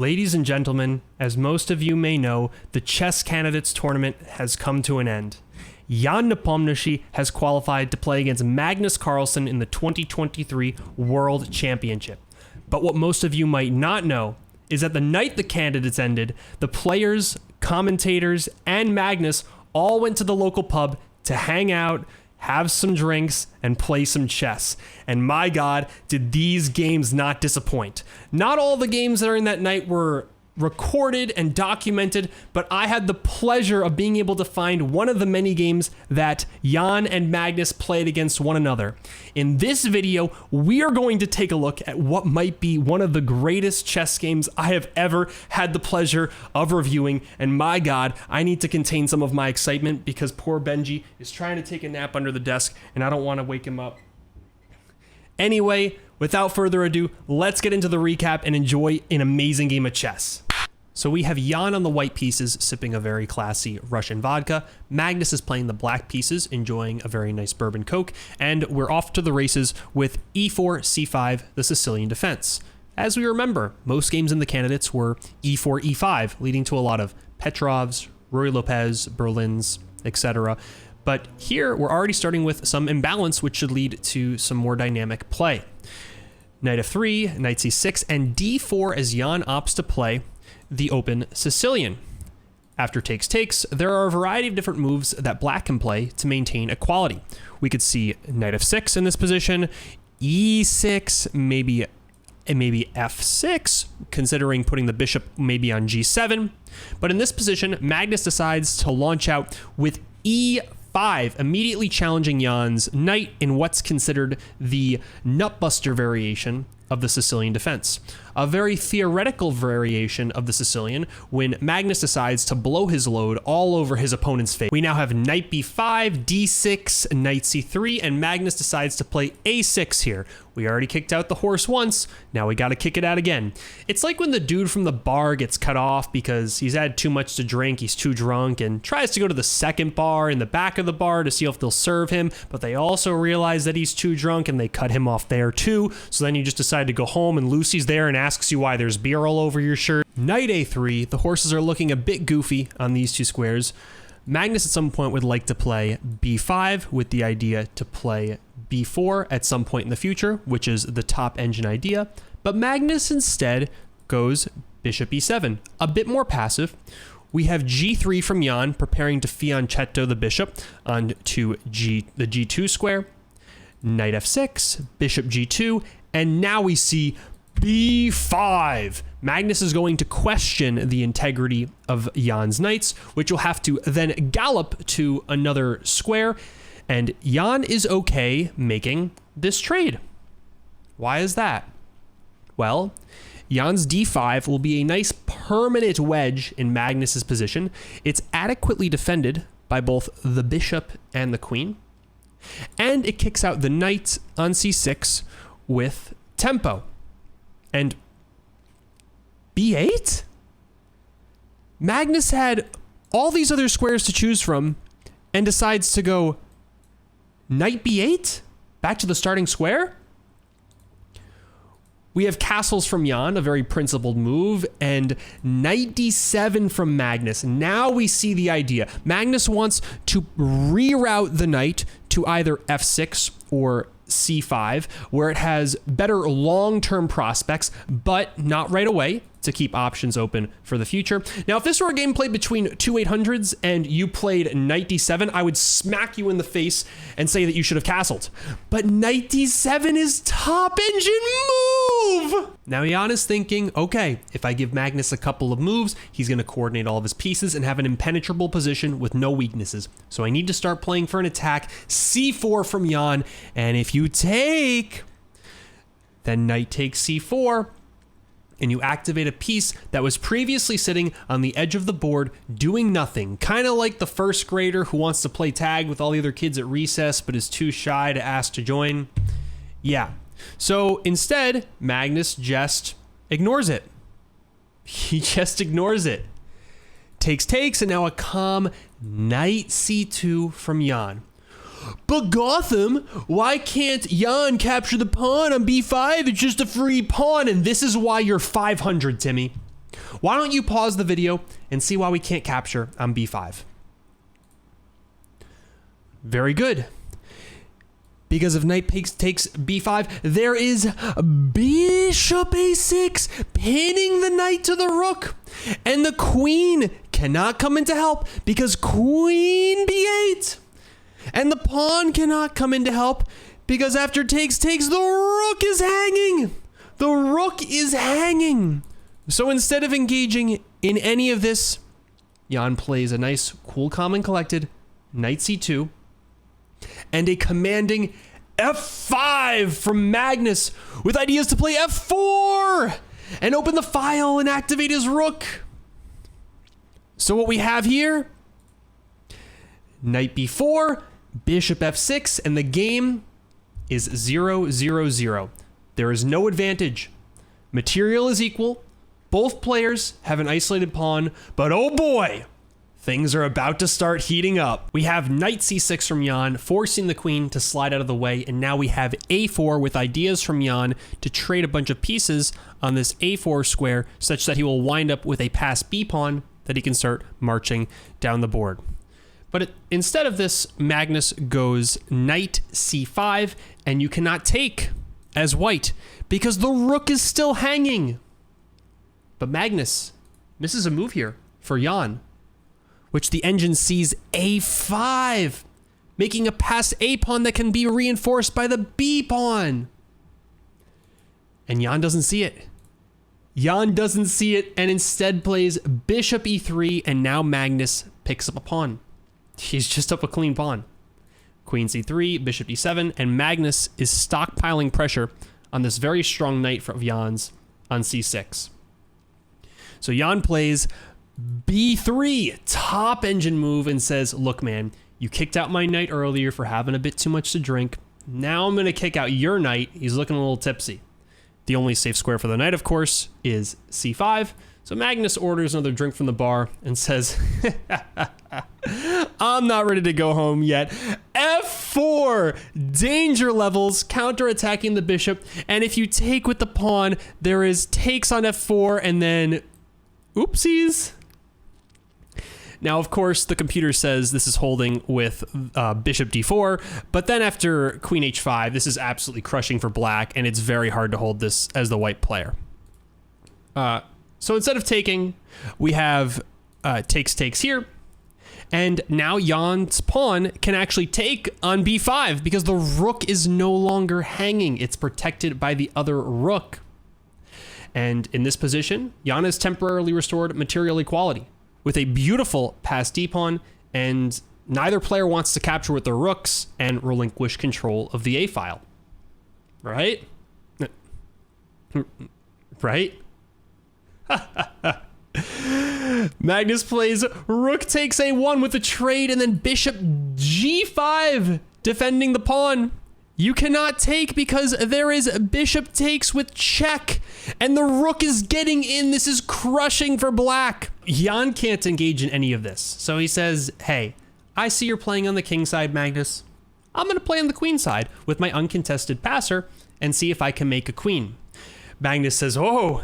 Ladies and gentlemen, as most of you may know, the Chess Candidates Tournament has come to an end. Jan Nepomniachtchi has qualified to play against Magnus Carlson in the 2023 World Championship. But what most of you might not know is that the night the candidates ended, the players, commentators, and Magnus all went to the local pub to hang out, have some drinks, and play some chess. And my God, did these games not disappoint. Not all the games that are in that night were recorded and documented, but I had the pleasure of being able to find one of the many games that Jan and Magnus played against one another. In this video, we are going to take a look at what might be one of the greatest chess games I have ever had the pleasure of reviewing, and my God, I need to contain some of my excitement because poor Benji is trying to take a nap under the desk, and I don't want to wake him up. Anyway, without further ado, let's get into the recap and enjoy an amazing game of chess. So we have Jan on the white pieces sipping a very classy Russian vodka, Magnus is playing the black pieces enjoying a very nice bourbon coke, and we're off to the races with e4, c5, the Sicilian defense. As we remember, most games in the candidates were e4, e5, leading to a lot of Petrovs, Ruy Lopez, Berlins, etc. But here we're already starting with some imbalance, which should lead to some more dynamic play. Knight f3, knight c6, and d4 as Jan opts to play the open Sicilian. After takes takes, there are a variety of different moves that black can play to maintain equality. We could see knight f6 in this position, e6, maybe f6, considering putting the bishop maybe on g7. But in this position, Magnus decides to launch out with e5, immediately challenging Jan's knight in what's considered the nutbuster variation of the Sicilian defense. A very theoretical variation of the Sicilian when Magnus decides to blow his load all over his opponent's face. We now have knight b5, d6, knight c3, and Magnus decides to play a6 here. We already kicked out the horse once, now we gotta kick it out again. It's like when the dude from the bar gets cut off because he's had too much to drink, he's too drunk, and tries to go to the second bar in the back of the bar to see if they'll serve him, but they also realize that he's too drunk and they cut him off there too, so then you just decide to go home and Lucy's there and asks you why there's beer all over your shirt. Knight a3, the horses are looking a bit goofy on these two squares. Magnus at some point would like to play b5 with the idea to play b4 at some point in the future, which is the top engine idea, but Magnus instead goes bishop e7, a bit more passive. We have g3 from Jan preparing to fianchetto the bishop onto the g2 square, knight f6, bishop g2, and now we see b5. Magnus is going to question the integrity of Jan's knights, which will have to then gallop to another square, and Jan is okay making this trade. Why is that? Well, Jan's d5 will be a nice permanent wedge in Magnus's position. It's adequately defended by both the bishop and the queen, and it kicks out the knight on c6 with tempo. And b8? Magnus had all these other squares to choose from and decides to go knight b8? Back to the starting square? We have castles from Jan, a very principled move, and knight d7 from Magnus. Now we see the idea. Magnus wants to reroute the knight to either f6 or c5, where it has better long-term prospects, but not right away, to keep options open for the future. Now, if this were a game played between two 800s and you played knight d7, I would smack you in the face and say that you should have castled. But knight d7 is top engine move! Now, Jan is thinking, okay, if I give Magnus a couple of moves, he's going to coordinate all of his pieces and have an impenetrable position with no weaknesses. So I need to start playing for an attack. c4 from Jan, and if you take, then knight takes c4, and you activate a piece that was previously sitting on the edge of the board doing nothing, kind of like the first grader who wants to play tag with all the other kids at recess but is too shy to ask to join. Yeah, so instead, Magnus just ignores it. He just ignores it. Takes, and now a calm knight c2 from Jan. But Gotham, why can't Jan capture the pawn on b5? It's just a free pawn, and this is why you're 500, Timmy. Why don't you pause the video and see why we can't capture on b5? Very good. Because if knight takes b5, there is bishop a6, pinning the knight to the rook. And the queen cannot come in to help because queen b8. And the pawn cannot come in to help because after takes, the rook is hanging. The rook is hanging. So instead of engaging in any of this, Jan plays a nice, cool, calm, and collected knight c2 and a commanding f5 from Magnus with ideas to play f4 and open the file and activate his rook. So what we have here, knight b4, bishop f6, and the game is 0-0-0. There is no advantage. Material is equal. Both players have an isolated pawn, but oh boy, things are about to start heating up. We have knight c6 from Jan, forcing the queen to slide out of the way, and now we have a4 with ideas from Jan to trade a bunch of pieces on this a4 square, such that he will wind up with a passed b pawn that he can start marching down the board. But instead of this, Magnus goes knight c5, and you cannot take as white because the rook is still hanging. But Magnus misses a move here for Jan, which the engine sees a5, making a passed a pawn that can be reinforced by the b pawn. And Jan doesn't see it. Jan doesn't see it and instead plays bishop e3, and now Magnus picks up a pawn. He's just up a clean pawn. Queen c3, bishop e7, and Magnus is stockpiling pressure on this very strong knight of Jan's on c6. So Jan plays b3, top engine move, and says, look, man, you kicked out my knight earlier for having a bit too much to drink. Now I'm going to kick out your knight. He's looking a little tipsy. The only safe square for the knight, of course, is c5. So Magnus orders another drink from the bar and says, I'm not ready to go home yet. f4, danger levels, counterattacking the bishop. And if you take with the pawn, there is takes on f4 and then oopsies. Now, of course, the computer says this is holding with bishop d4, but then after queen h5, this is absolutely crushing for black, and it's very hard to hold this as the white player. So instead of taking, we have takes here, and now Jan's pawn can actually take on b5 because the rook is no longer hanging. It's protected by the other rook. And in this position, Jan has temporarily restored material equality with a beautiful passed d pawn, and neither player wants to capture with their rooks and relinquish control of the a file. Right? Right? Magnus plays rook takes a1 with a trade, and then bishop g5 defending the pawn. You cannot take because there is bishop takes with check, and the rook is getting in. This is crushing for black. Jan can't engage in any of this. So he says, hey, I see you're playing on the king side, Magnus. I'm going to play on the queen side with my uncontested passer and see if I can make a queen. Magnus says, oh,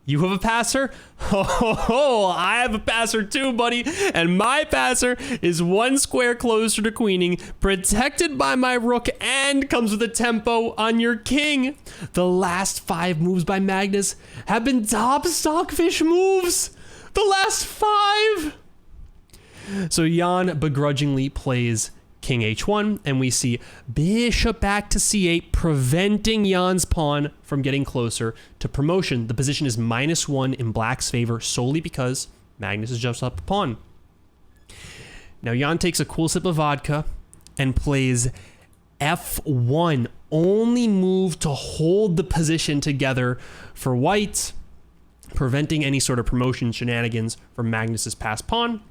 you have a passer? Oh, I have a passer too, buddy. And my passer is one square closer to queening, protected by my rook, and comes with a tempo on your king. The last 5 moves by Magnus have been top stockfish moves. The last 5. So Jan begrudgingly plays king h1, and we see bishop back to c8, preventing Jan's pawn from getting closer to promotion. The position is -1 in black's favor solely because Magnus has just up a pawn. Now Jan takes a cool sip of vodka and plays f1, only move to hold the position together for white, preventing any sort of promotion shenanigans from Magnus's passed pawn.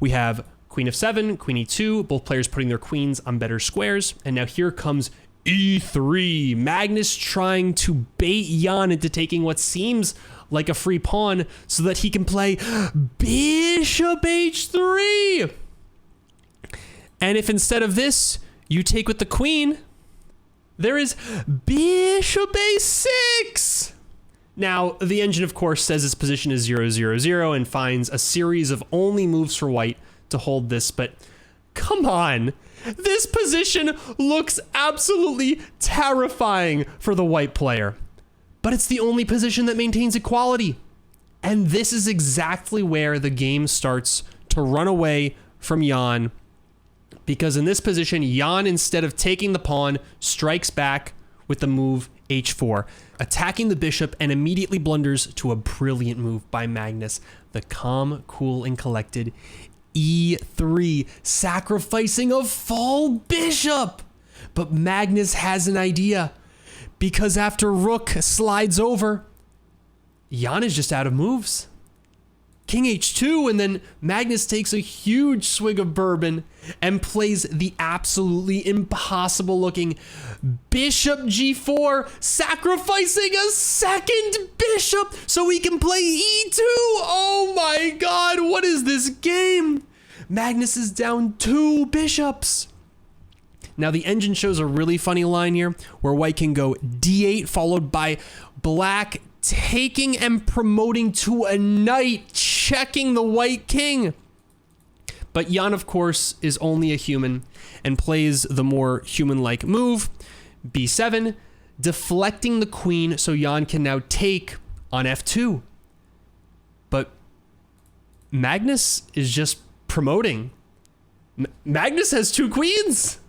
We have queen f7, queen e2, both players putting their queens on better squares. And now here comes e3. Magnus trying to bait Jan into taking what seems like a free pawn so that he can play bishop h3. And if instead of this, you take with the queen, there is bishop a6. Now, the engine, of course, says its position is 0-0-0 and finds a series of only moves for white to hold this, but come on. This position looks absolutely terrifying for the white player, but it's the only position that maintains equality. And this is exactly where the game starts to run away from Jan, because in this position, Jan, instead of taking the pawn, strikes back with the move h4, attacking the bishop, and immediately blunders to a brilliant move by Magnus, the calm, cool, and collected e3, sacrificing a full bishop. But Magnus has an idea, because after rook slides over, Jan is just out of moves. King h2, and then Magnus takes a huge swig of bourbon and plays the absolutely impossible looking bishop g4, sacrificing a second bishop so he can play e2. Oh my god, what is this game? Magnus is down 2 bishops. Now the engine shows a really funny line here where white can go d8 followed by black taking and promoting to a knight, checking the white king. But Jan, of course, is only a human and plays the more human-like move, b7, deflecting the queen so Jan can now take on f2. But Magnus is just promoting. Magnus has 2 queens.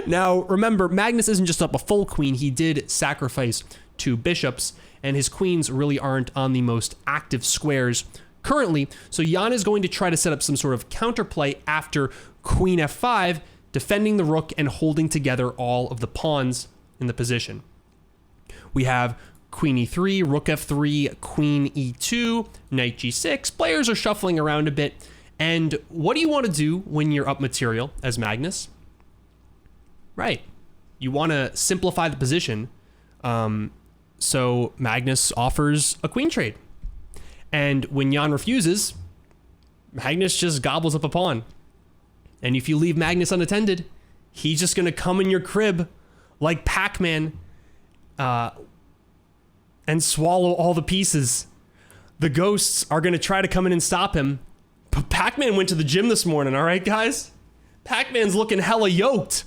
Now, remember, Magnus isn't just up a full queen. He did sacrifice 2 bishops, and his queens really aren't on the most active squares currently. So Jan is going to try to set up some sort of counterplay after queen f5, defending the rook and holding together all of the pawns in the position. We have queen e3, rook f3, queen e2, knight g6. Players are shuffling around a bit. And what do you want to do when you're up material as Magnus? Right. You want to simplify the position. So Magnus offers a queen trade. And when Jan refuses, Magnus just gobbles up a pawn. And if you leave Magnus unattended, he's just going to come in your crib like Pac-Man and swallow all the pieces. The ghosts are going to try to come in and stop him. But Pac-Man went to the gym this morning, all right, guys? Pac-Man's looking hella yoked.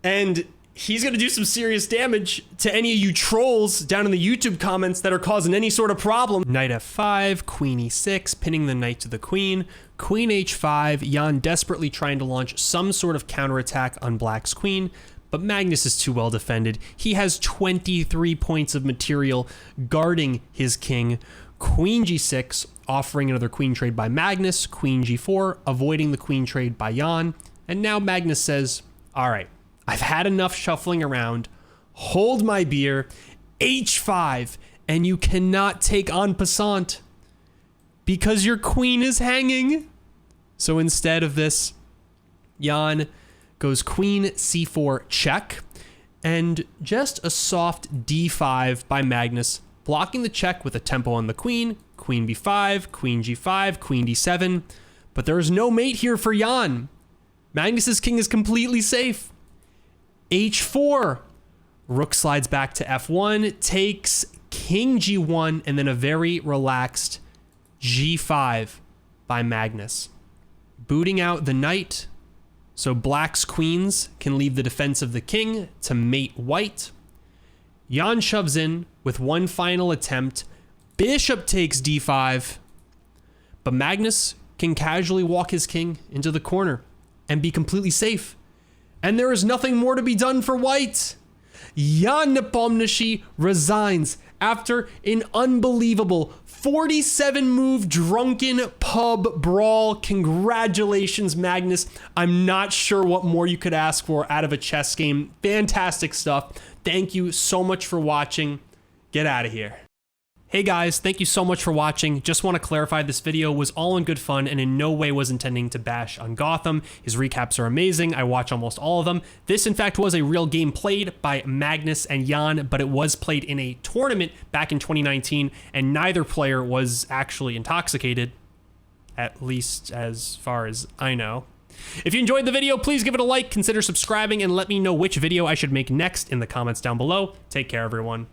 And he's going to do some serious damage to any of you trolls down in the YouTube comments that are causing any sort of problem. Knight f5, queen e6, pinning the knight to the queen. Queen h5, Jan desperately trying to launch some sort of counterattack on black's queen, but Magnus is too well defended. He has 23 points of material guarding his king. Queen g6, offering another queen trade by Magnus. Queen g4, avoiding the queen trade by Jan. And now Magnus says, all right, I've had enough shuffling around. Hold my beer. h5, and you cannot take en passant because your queen is hanging. So instead of this, Jan goes queen c4 check, and just a soft d5 by Magnus, blocking the check with a tempo on the queen. Queen b5, queen g5, queen d7. But there is no mate here for Jan. Magnus's king is completely safe. h4, rook slides back to f1, takes king g1, and then a very relaxed g5 by Magnus, booting out the knight so black's queens can leave the defense of the king to mate white. Jan shoves in with one final attempt. Bishop takes d5, but Magnus can casually walk his king into the corner and be completely safe. And there is nothing more to be done for white. Jan Nepomniachtchi resigns after an unbelievable 47-move drunken pub brawl. Congratulations, Magnus. I'm not sure what more you could ask for out of a chess game. Fantastic stuff. Thank you so much for watching. Get out of here. Hey guys, thank you so much for watching. Just want to clarify, this video was all in good fun and in no way was intending to bash on Gotham. His recaps are amazing. I watch almost all of them. This, in fact, was a real game played by Magnus and Jan, but it was played in a tournament back in 2019, and neither player was actually intoxicated, at least as far as I know. If you enjoyed the video, please give it a like, consider subscribing, and let me know which video I should make next in the comments down below. Take care, everyone.